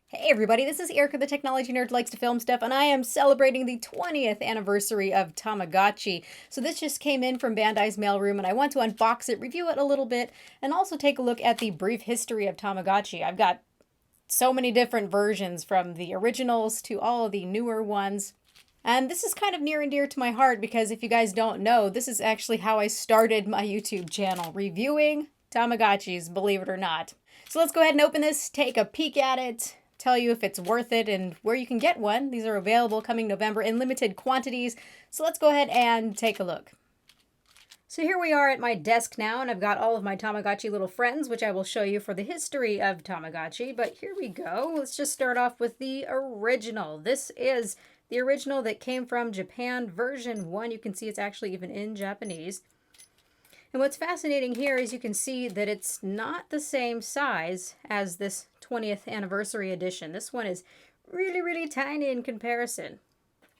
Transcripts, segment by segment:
Hey everybody, this is Erica, the technology nerd who likes to film stuff, and I am celebrating the 20th anniversary of Tamagotchi. So this just came in from Bandai's mailroom, and I want to unbox it, review it a little bit, and also take a look at the brief history of Tamagotchi. I've got so many different versions, from the originals to all of the newer ones. And this is kind of near and dear to my heart because if you guys don't know, this is actually how I started my YouTube channel, reviewing Tamagotchis, believe it or not. So let's go ahead and open this, take a peek at it, tell you if it's worth it and where you can get one. These are available coming November in limited quantities. So let's go ahead and take a look. So here we are at my desk now, and I've got all of my Tamagotchi little friends, which I will show you for the history of Tamagotchi. But here we go. Let's just start off with the original. This is the original that came from Japan, version 1. You can see it's actually even in Japanese. And what's fascinating here is you can see that it's not the same size as this 20th anniversary edition. This one is really, really tiny in comparison.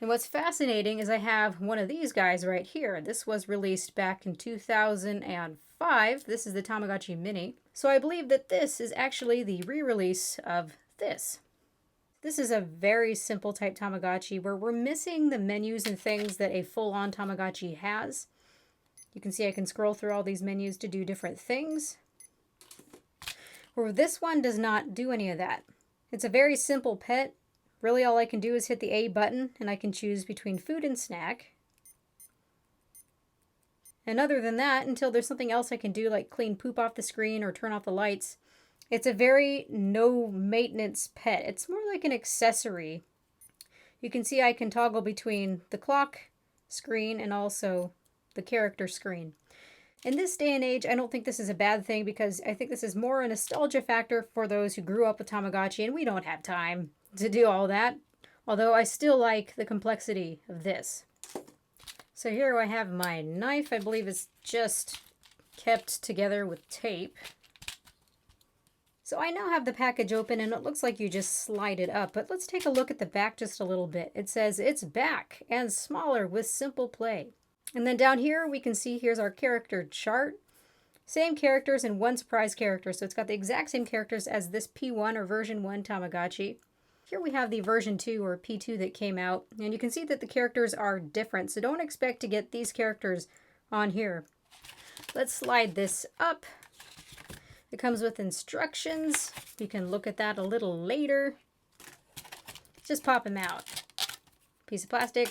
And what's fascinating is I have one of these guys right here. This was released back in 2005. This is the Tamagotchi Mini. So I believe that this is actually the re-release of this. This is a very simple type Tamagotchi where we're missing the menus and things that a full-on Tamagotchi has. You can see I can scroll through all these menus to do different things. Where this one does not do any of that. It's a very simple pet. Really all I can do is hit the A button and I can choose between food and snack. And other than that, until there's something else I can do like clean poop off the screen or turn off the lights, it's a very no maintenance pet. It's more like an accessory. You can see I can toggle between the clock screen and also the character screen. In this day and age, I don't think this is a bad thing because I think this is more a nostalgia factor for those who grew up with Tamagotchi, and we don't have time to do all that. Although I still like the complexity of this. So here I have my knife. I believe it's just kept together with tape. So I now have the package open and it looks like you just slide it up. But let's take a look at the back just a little bit. It says it's back and smaller with simple play. And then down here we can see here's our character chart. Same characters and one surprise character. So it's got the exact same characters as this P1 or version 1 Tamagotchi. Here we have the version 2 or P2 that came out. And you can see that the characters are different. So don't expect to get these characters on here. Let's slide this up. It comes with instructions. You can look at that a little later. Just pop them out. Piece of plastic.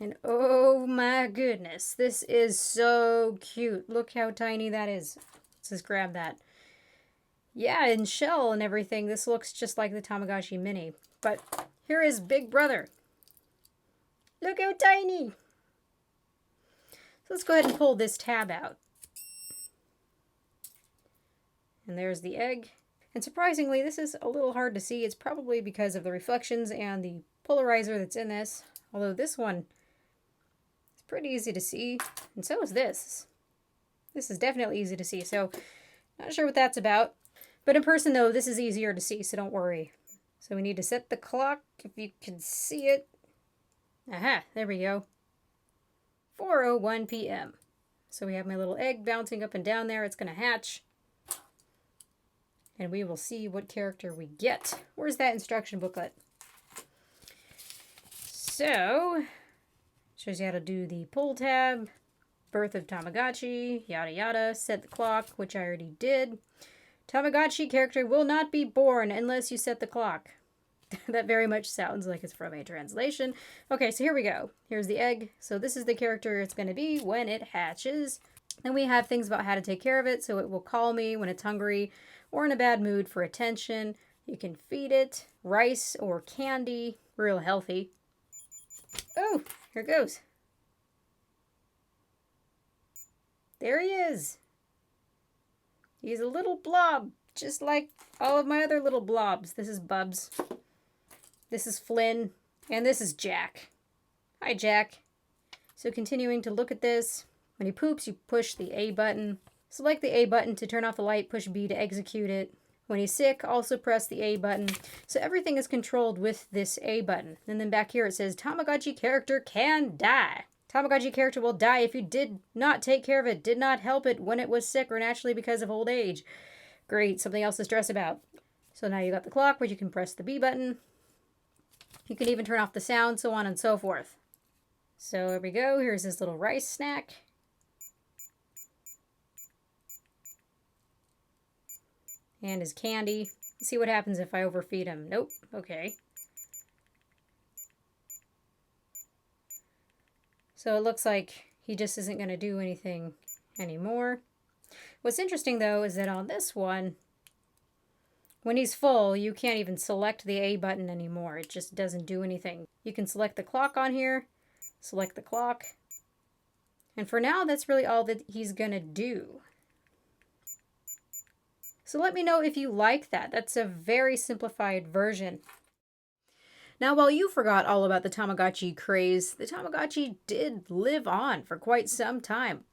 And oh my goodness, this is so cute. Look how tiny that is. Let's just grab that. Yeah, in shell and everything, this looks just like the Tamagotchi Mini. But here is Big Brother. Look how tiny. So let's go ahead and pull this tab out. And there's the egg. And surprisingly, this is a little hard to see. It's probably because of the reflections and the polarizer that's in this. Although this one is pretty easy to see. And so is this. This is definitely easy to see. So not sure what that's about. But in person, though, this is easier to see, so don't worry. So we need to set the clock, if you can see it. Aha, there we go. 4:01 p.m. So we have my little egg bouncing up and down there. It's going to hatch. And we will see what character we get. Where's that instruction booklet? So, shows you how to do the pull tab, birth of Tamagotchi, yada yada, set the clock, which I already did. Tamagotchi character will not be born unless you set the clock. That very much sounds like it's from a translation. Okay, so here we go. Here's the egg. So this is the character it's going to be when it hatches. Then we have things about how to take care of it. So it will call me when it's hungry or in a bad mood for attention. You can feed it rice or candy. Real healthy. Oh, here it goes. There he is. He's a little blob, just like all of my other little blobs. This is Bubs. This is Flynn. And this is Jack. Hi, Jack. So continuing to look at this. When he poops, you push the A button. Select the A button to turn off the light. Push B to execute it. When he's sick, also press the A button. So everything is controlled with this A button. And then back here it says, Tamagotchi character can die. Tamagotchi character will die if you did not take care of it, did not help it when it was sick or naturally because of old age. Great, something else to stress about. So now you got the clock where you can press the B button. You can even turn off the sound, so on and so forth. So here we go. Here's his little rice snack. And his candy. Let's see what happens if I overfeed him. Nope. Okay. So it looks like he just isn't going to do anything anymore. What's interesting, though, is that on this one, when he's full, you can't even select the A button anymore. It just doesn't do anything. You can select the clock on here, select the clock, and for now, that's really all that he's going to do. So let me know if you like that. That's a very simplified version. Now, while you forgot all about the Tamagotchi craze, the Tamagotchi did live on for quite some time.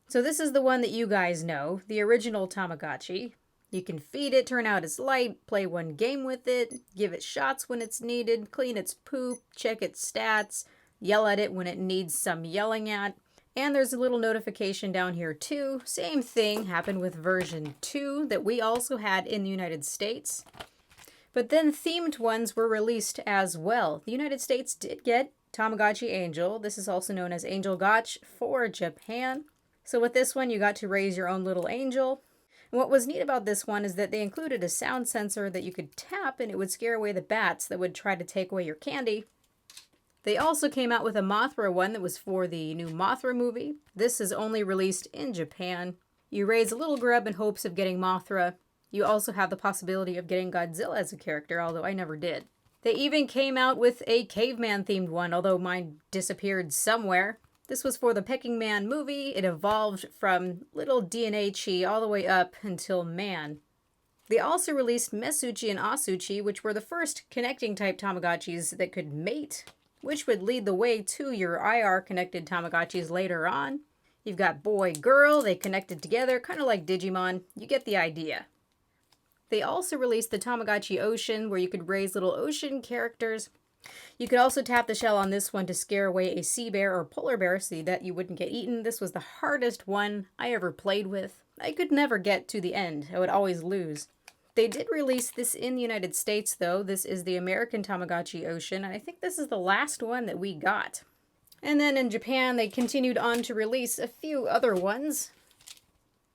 So this is the one that you guys know, the original Tamagotchi. You can feed it, turn out its light, play one game with it, give it shots when it's needed, clean its poop, check its stats, yell at it when it needs some yelling at. And there's a little notification down here too. Same thing happened with version 2 that we also had in the United States. But then themed ones were released as well. The United States did get Tamagotchi Angel. This is also known as Angel Gotch for Japan. So with this one, you got to raise your own little angel. And what was neat about this one is that they included a sound sensor that you could tap and it would scare away the bats that would try to take away your candy. They also came out with a Mothra one that was for the new Mothra movie. This is only released in Japan. You raise a little grub in hopes of getting Mothra. You also have the possibility of getting Godzilla as a character, although I never did. They even came out with a caveman-themed one, although mine disappeared somewhere. This was for the Peking Man movie. It evolved from little DNA Chi all the way up until man. They also released Mesuchi and Asuchi, which were the first connecting type Tamagotchis that could mate, which would lead the way to your IR-connected Tamagotchis later on. You've got boy-girl, they connected together, kind of like Digimon. You get the idea. They also released the Tamagotchi Ocean, where you could raise little ocean characters. You could also tap the shell on this one to scare away a sea bear or polar bear so that you wouldn't get eaten. This was the hardest one I ever played with. I could never get to the end. I would always lose. They did release this in the United States, though. This is the American Tamagotchi Ocean, and I think this is the last one that we got. And then in Japan, they continued on to release a few other ones.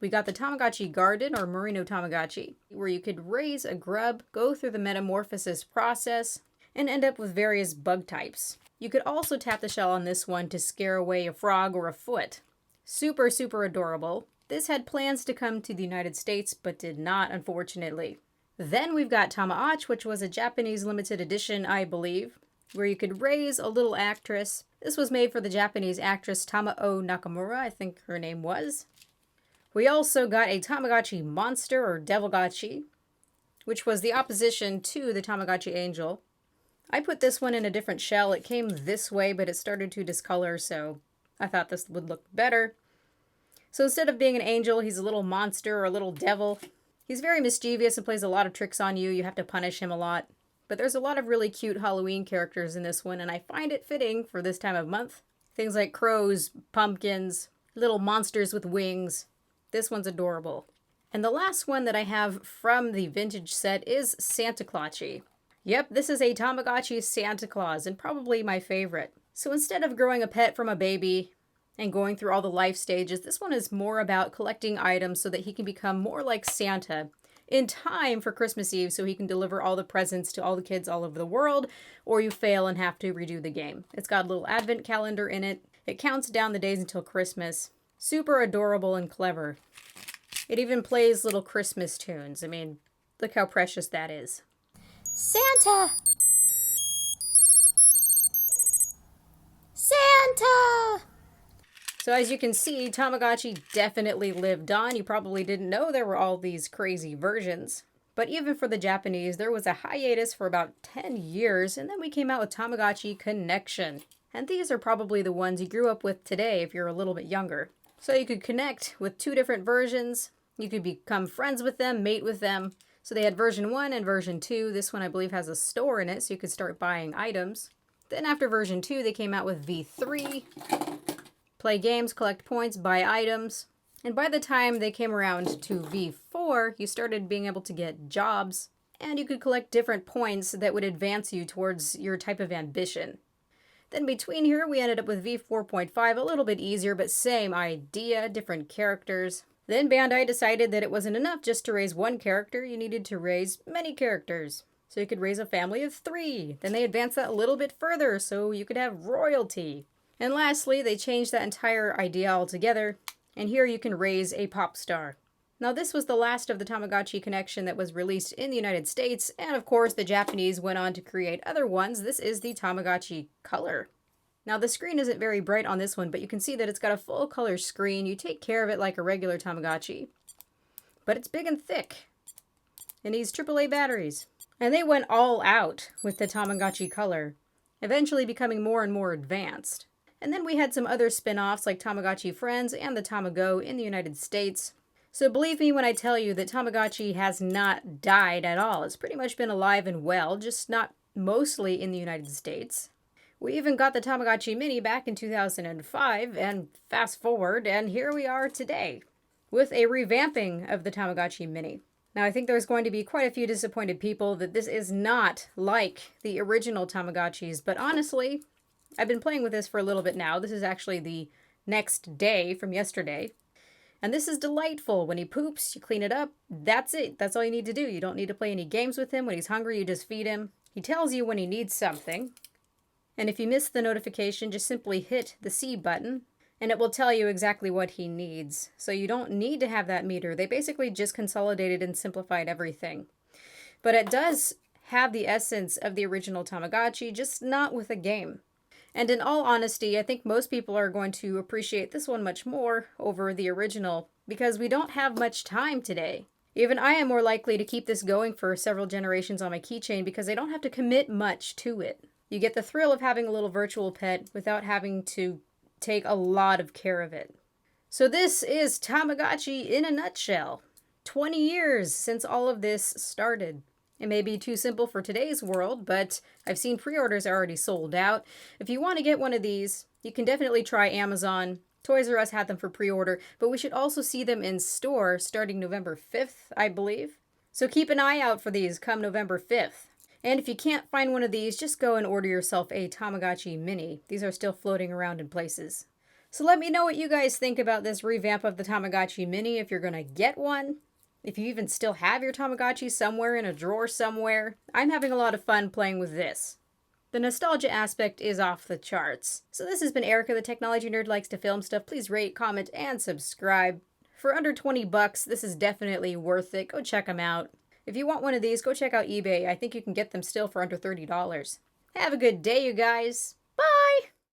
We got the Tamagotchi Garden, or Merino Tamagotchi, where you could raise a grub, go through the metamorphosis process, and end up with various bug types. You could also tap the shell on this one to scare away a frog or a foot. Super, super adorable. This had plans to come to the United States, but did not, unfortunately. Then we've got Tamagotchi, which was a Japanese limited edition, I believe, where you could raise a little actress. This was made for the Japanese actress Tamao Nakamura, I think her name was. We also got a Tamagotchi Monster, or Devilgotchi, which was the opposition to the Tamagotchi Angel. I put this one in a different shell. It came this way, but it started to discolor, so I thought this would look better. So instead of being an angel, he's a little monster or a little devil. He's very mischievous and plays a lot of tricks on you. You have to punish him a lot. But there's a lot of really cute Halloween characters in this one, and I find it fitting for this time of month. Things like crows, pumpkins, little monsters with wings. This one's adorable. And the last one that I have from the vintage set is Santa Clausi. Yep, this is a Tamagotchi Santa Claus, and probably my favorite. So instead of growing a pet from a baby and going through all the life stages, this one is more about collecting items so that he can become more like Santa in time for Christmas Eve, so he can deliver all the presents to all the kids all over the world, or you fail and have to redo the game. It's got a little advent calendar in it. It counts down the days until Christmas. Super adorable and clever. It even plays little Christmas tunes. I mean, look how precious that is. Santa! Santa! So as you can see, Tamagotchi definitely lived on. You probably didn't know there were all these crazy versions. But even for the Japanese, there was a hiatus for about 10 years, and then we came out with Tamagotchi Connection. And these are probably the ones you grew up with today if you're a little bit younger. So you could connect with two different versions. You could become friends with them, mate with them. So they had version 1 and version 2. This one I believe has a store in it, so you could start buying items. Then after version 2, they came out with V3. Play games, collect points, buy items. And by the time they came around to V4, you started being able to get jobs, and you could collect different points that would advance you towards your type of ambition. Then between here, we ended up with V4.5, a little bit easier, but same idea, different characters. Then Bandai decided that it wasn't enough just to raise one character, you needed to raise many characters. So you could raise a family of 3. Then they advanced that a little bit further, so you could have royalty. And lastly, they changed that entire idea altogether, and here you can raise a pop star. Now this was the last of the Tamagotchi connection that was released in the United States, and of course the Japanese went on to create other ones. This is the Tamagotchi Color. Now the screen isn't very bright on this one, but you can see that it's got a full color screen. You take care of it like a regular Tamagotchi. But it's big and thick. It needs AAA batteries. And they went all out with the Tamagotchi Color, eventually becoming more and more advanced. And then we had some other spin-offs like Tamagotchi Friends and the Tamago in the United States. So believe me when I tell you that Tamagotchi has not died at all. It's pretty much been alive and well, just not mostly in the United States. We even got the Tamagotchi Mini back in 2005, and fast forward, and here we are today, with a revamping of the Tamagotchi Mini. Now, I think there's going to be quite a few disappointed people that this is not like the original Tamagotchis, but honestly, I've been playing with this for a little bit now. This is actually the next day from yesterday. And this is delightful. When he poops, you clean it up. That's it. That's all you need to do. You don't need to play any games with him. When he's hungry, you just feed him. He tells you when he needs something. And if you miss the notification, just simply hit the C button, and it will tell you exactly what he needs. So you don't need to have that meter. They basically just consolidated and simplified everything. But it does have the essence of the original Tamagotchi, just not with a game. And in all honesty, I think most people are going to appreciate this one much more over the original, because we don't have much time today. Even I am more likely to keep this going for several generations on my keychain because I don't have to commit much to it. You get the thrill of having a little virtual pet without having to take a lot of care of it. So this is Tamagotchi in a nutshell. 20 years since all of this started. It may be too simple for today's world, but I've seen pre-orders are already sold out. If you want to get one of these, you can definitely try Amazon. Toys R Us had them for pre-order, but we should also see them in store starting November 5th, I believe. So keep an eye out for these come November 5th. And if you can't find one of these, just go and order yourself a Tamagotchi Mini. These are still floating around in places. So let me know what you guys think about this revamp of the Tamagotchi Mini, if you're going to get one. If you even still have your Tamagotchi somewhere in a drawer somewhere. I'm having a lot of fun playing with this. The nostalgia aspect is off the charts. So this has been Erica, the technology nerd likes to film stuff. Please rate, comment, and subscribe. For under 20 bucks, this is definitely worth it. Go check them out. If you want one of these, go check out eBay. I think you can get them still for under $30. Have a good day, you guys.